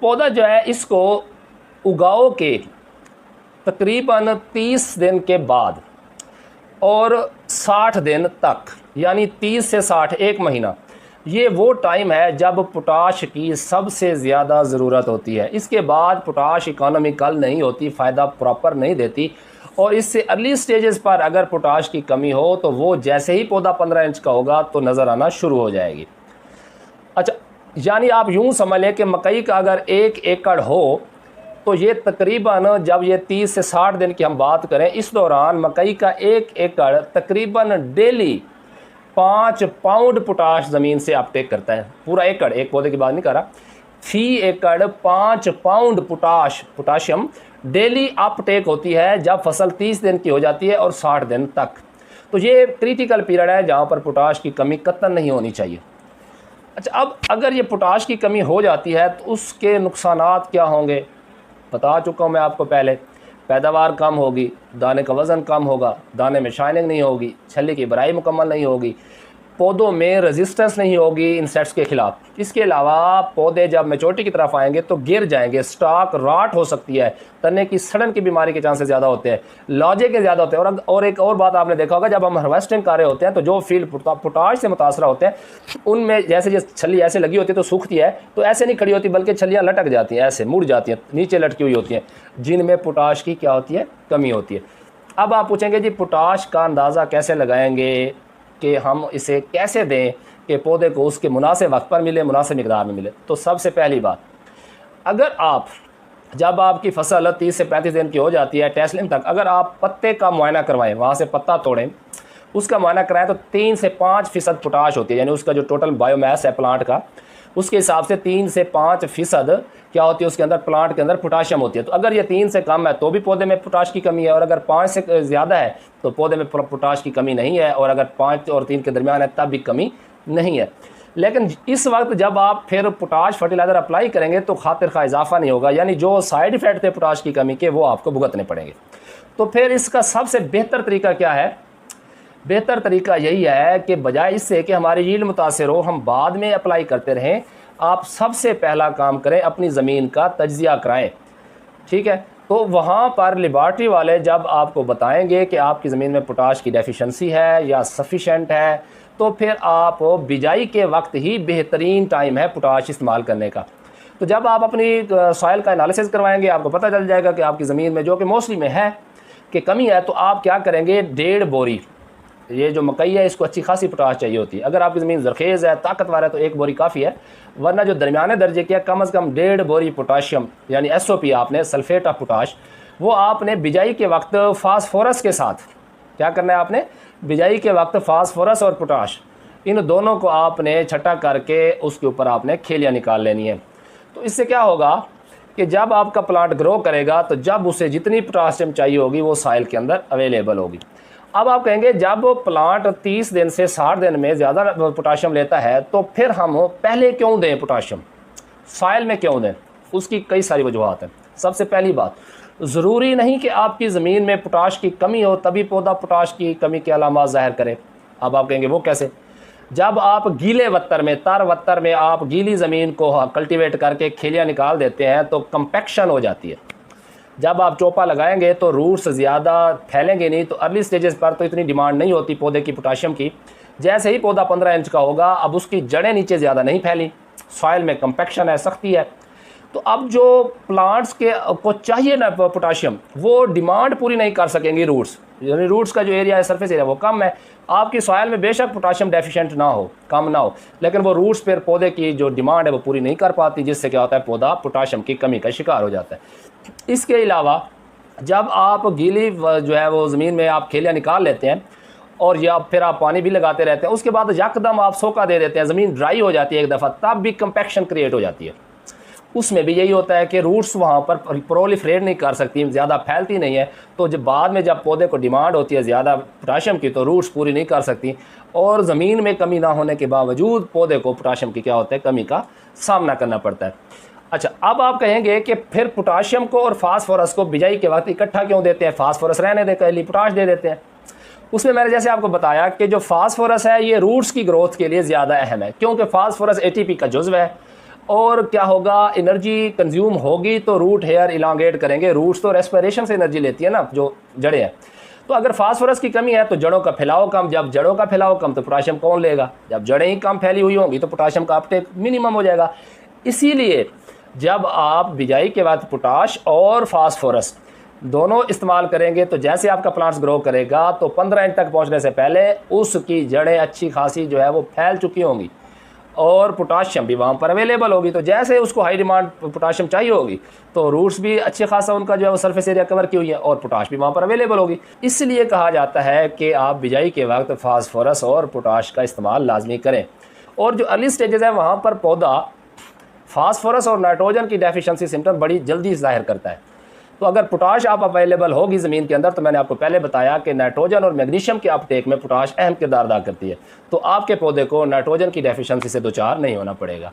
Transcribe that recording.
पौधा जो है इसको उगाओ के तकरीबन 30 दिन के बाद और 60 दिन तक, यानी 30 से 60 एक महीना, ये वो टाइम है जब पोटाश की सबसे ज़्यादा ज़रूरत होती है। इसके बाद पोटाश इकोनॉमिकल नहीं होती, फ़ायदा प्रॉपर नहीं देती। और इससे अर्ली स्टेजेस पर अगर पोटाश की कमी हो तो वो जैसे ही पौधा 15 इंच का होगा तो नज़र आना शुरू हो जाएगी। अच्छा, यानी आप यूँ समझ लें कि मकई का अगर 1 एकड़ हो तो ये तकरीबन, जब ये 30 से 60 दिन की हम बात करें, इस दौरान मकई का 1 एकड़ तकरीबन डेली 5 पाउंड पोटाश ज़मीन से अपटेक करता है। पूरा एकड़, एक पौधे की बात नहीं कर रहा, फी एकड़ 5 पाउंड पोटाशियम डेली अपटेक होती है जब फसल 30 दिन की हो जाती है और 60 दिन तक। तो ये क्रिटिकल पीरियड है जहाँ पर पोटाश की कमी कतई नहीं होनी चाहिए। अच्छा, अब अगर ये पोटाश की कमी हो जाती है तो उसके नुकसानात क्या होंगे, बता चुका हूँ मैं आपको पहले। पैदावार कम होगी, दाने का वज़न कम होगा, दाने में शाइनिंग नहीं होगी, छल्ली की भराई मुकम्मल नहीं होगी, पौधों में रेजिस्टेंस नहीं होगी इंसेक्ट्स के ख़िलाफ़। इसके अलावा पौधे जब मैच्योरिटी की तरफ आएंगे तो गिर जाएंगे, स्टॉक राट हो सकती है, तने की सड़न की बीमारी के चांसेस ज़्यादा होते हैं, लॉजे के ज़्यादा होते हैं। और एक और बात आपने देखा होगा, जब हम हार्वेस्टिंग कर रहे होते हैं तो जो फील्ड पोटाश से मुतासर होते हैं उनमें जैसे छल्ली ऐसे लगी होती है तो सूखती है, तो ऐसे नहीं खड़ी होती बल्कि छल्लियाँ लटक जाती हैं, ऐसे मुड़ जाती हैं, नीचे लटकी हुई होती हैं, जिनमें पोटाश की क्या होती है, कमी होती है। अब आप पूछेंगे जी पोटाश का अंदाज़ा कैसे लगाएंगे कि हम इसे कैसे दें कि पौधे को उसके मुनासिब वक्त पर मिले, मुनासिब मिकदार में मिले। तो सबसे पहली बात, अगर आप, जब आपकी फसल 30 से 35 दिन की हो जाती है टेस्लिंग तक, अगर आप पत्ते का मुआयना करवाएं, वहाँ से पत्ता तोड़ें, उसका मुआयना कराएं तो 3 से 5% पोटाश होती है, यानी उसका जो टोटल बायोमास है प्लांट का, उसके हिसाब से 3 से 5% क्या होती है उसके अंदर, प्लांट के अंदर पोटाशियम होती है। तो अगर ये 3 से कम है तो भी पौधे में पोटाश की कमी है, और अगर 5 से ज़्यादा है तो पौधे में पोटाश की कमी नहीं है, और अगर 5 और 3 के दरमियान है तब भी कमी नहीं है। लेकिन इस वक्त जब आप फिर पोटाश फर्टिलाइज़र अप्लाई करेंगे तो खातिर खा इजाफा नहीं होगा, यानी जो साइड इफ़ेक्ट थे पोटाश की कमी के वो आपको भुगतने पड़ेंगे। तो फिर इसका सबसे बेहतर तरीका क्या है? बेहतर तरीका यही है कि बजाय इससे कि हमारी यील्ड मुतासिर हो, हम बाद में अप्लाई करते रहें, आप सबसे पहला काम करें, अपनी ज़मीन का तज्ज़िया कराएं। ठीक है, तो वहाँ पर लेबॉरेटरी वाले जब आपको बताएंगे कि आपकी ज़मीन में पोटाश की डेफिशिएंसी है या सफिशेंट है, तो फिर आप बिजाई के वक्त ही बेहतरीन टाइम है पोटाश इस्तेमाल करने का। तो जब आप अपनी सॉइल का एनालिसिस करवाएंगे, आपको पता चल जाएगा कि आपकी ज़मीन में, जो कि मोस्टली में है, कि कमी है, तो आप क्या करेंगे, 1.5 बोरी, ये जो मकई है इसको अच्छी खासी पोटाश चाहिए होती है। अगर आपकी ज़मीन ज़रखेज़ है, ताकतवर है, तो 1 बोरी काफ़ी है, वरना जो दरमियाने दर्जे की है, कम से कम 1.5 बोरी पोटाशियम यानी SOP, आपने सल्फेट ऑफ पोटाश, वो आपने बिजाई के वक्त फास्फोरस के साथ क्या करना है, आपने बिजाई के वक्त फास्फोरस और पोटाश, इन दोनों को आपने छटा करके उसके ऊपर आपने खेलियाँ निकाल लेनी है। तो इससे क्या होगा कि जब आपका प्लांट ग्रो करेगा तो जब उसे जितनी पोटाशियम चाहिए होगी वो सॉइल के अंदर अवेलेबल होगी। अब आप कहेंगे जब प्लांट 30 दिन से 60 दिन में ज़्यादा पोटाशियम लेता है तो फिर हम पहले क्यों दें पोटाशियम, सॉइल में क्यों दें? उसकी कई सारी वजूहात हैं। सबसे पहली बात, ज़रूरी नहीं कि आपकी ज़मीन में पोटाश की कमी हो तभी पौधा पोटाश की कमी के अलामात ज़ाहिर करे। अब आप कहेंगे वो कैसे? जब आप गीले वत्तर में, तर वत्तर में आप गीली ज़मीन को कल्टीवेट करके खेलियाँ निकाल देते हैं तो कंपैक्शन हो जाती है। जब आप चोपा लगाएंगे तो रूट्स ज़्यादा फैलेंगे नहीं, तो अर्ली स्टेजेस पर तो इतनी डिमांड नहीं होती पौधे की पोटाशियम की। जैसे ही पौधा 15 इंच का होगा, अब उसकी जड़ें नीचे ज़्यादा नहीं फैली, सॉइल में कंपैक्शन है, सख्ती है, तो अब जो प्लांट्स के को चाहिए ना पोटाशियम, वो डिमांड पूरी नहीं कर सकेंगी रूट्स, यानी रूट्स का जो एरिया है, सरफेस एरिया, वो कम है। आपकी सॉइल में बेशक पोटाशियम डेफिशिएंट ना हो, कम ना हो, लेकिन वो रूट्स पर पौधे की जो डिमांड है वो पूरी नहीं कर पाती, जिससे क्या होता है, पौधा पोटाशियम की कमी का शिकार हो जाता है। इसके अलावा जब आप गीली जो है वो ज़मीन में आप खेलियाँ निकाल लेते हैं और या फिर आप पानी भी लगाते रहते हैं, उसके बाद यकदम आप सोका दे देते हैं, ज़मीन ड्राई हो जाती है एक दफ़ा, तब भी कंपैक्शन क्रिएट हो जाती है। उसमें भी यही होता है कि रूट्स वहाँ पर प्रोलिफरेट नहीं कर सकती, ज़्यादा फैलती नहीं है, तो जब बाद में जब पौधे को डिमांड होती है ज़्यादा पोटाशियम की, तो रूट्स पूरी नहीं कर सकती, और ज़मीन में कमी ना होने के बावजूद पौधे को पोटाशियम की क्या होता है, कमी का सामना करना पड़ता है। अच्छा, अब आप कहेंगे कि फिर पोटाशियम को और फास्फोरस को बिजाई के वक्त इकट्ठा क्यों देते हैं, फास्फोरस रहने दे, पहले पोटाश दे देते हैं। उसमें मैंने जैसे आपको बताया कि जो फास्फोरस है ये रूट्स की ग्रोथ के लिए ज़्यादा अहम है, क्योंकि फास्फोरस ATP का जुज़्व है, और क्या होगा, एनर्जी कंज्यूम होगी तो रूट हेयर इलांगेट करेंगे। रूट्स तो रेस्पिरेशन से एनर्जी लेती है ना, जो जड़ें हैं। तो अगर फास्फोरस की कमी है तो जड़ों का फैलाव कम, जब जड़ों का फैलाव कम तो पोटाशियम कौन लेगा, जब जड़ें ही कम फैली हुई होंगी तो पोटाशियम का अपटेक मिनिमम हो जाएगा। इसीलिए जब आप बिजाई के बाद पोटाश और फास्फोरस दोनों इस्तेमाल करेंगे तो जैसे आपका प्लांट्स ग्रो करेगा तो 15 इंच तक पहुंचने से पहले उसकी जड़ें अच्छी खासी जो है वो फैल चुकी होंगी और पोटाशियम भी वहाँ पर अवेलेबल होगी। तो जैसे उसको हाई डिमांड पोटाशियम चाहिए होगी तो रूट्स भी अच्छे खासा उनका जो है वो सरफेस एरिया कवर की हुई है और पोटाश भी वहाँ पर अवेलेबल होगी। इसलिए कहा जाता है कि आप बिजाई के वक्त फास्फोरस और पोटाश का इस्तेमाल लाजमी करें। और जो अर्ली स्टेजेस है वहाँ पर पौधा फास्फोरस और नाइट्रोजन की डेफिशिएंसी सिम्टम बड़ी जल्दी जाहिर करता है। तो अगर पोटाश आप अवेलेबल होगी ज़मीन के अंदर तो मैंने आपको पहले बताया कि नाइट्रोजन और मैग्नीशियम के अपटेक में पोटाश अहम किरदार अदा करती है, तो आपके पौधे को नाइट्रोजन की डेफिशिएंसी से दो चार नहीं होना पड़ेगा।